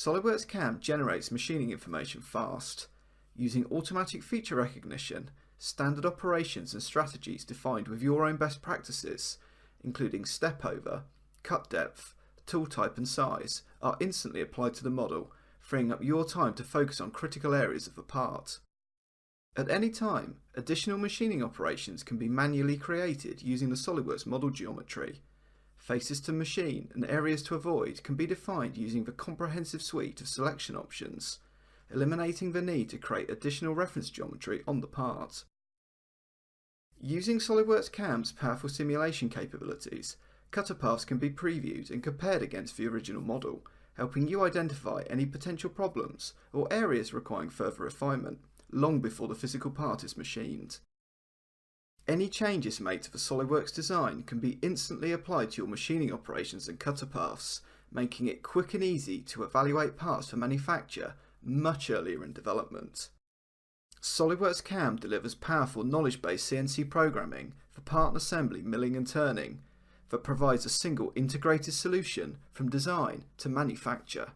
SOLIDWORKS CAM generates machining information fast, using automatic feature recognition. Standard operations and strategies defined with your own best practices, including step over, cut depth, tool type and size, are instantly applied to the model, freeing up your time to focus on critical areas of the part. At any time, additional machining operations can be manually created using the SOLIDWORKS model geometry. Faces to machine and areas to avoid can be defined using the comprehensive suite of selection options, eliminating the need to create additional reference geometry on the part. Using SOLIDWORKS CAM's powerful simulation capabilities, cutter paths can be previewed and compared against the original model, helping you identify any potential problems or areas requiring further refinement, long before the physical part is machined. Any changes made to the SOLIDWORKS design can be instantly applied to your machining operations and cutter paths, making it quick and easy to evaluate parts for manufacture much earlier in development. SOLIDWORKS CAM delivers powerful knowledge-based CNC programming for part assembly, milling and turning that provides a single integrated solution from design to manufacture.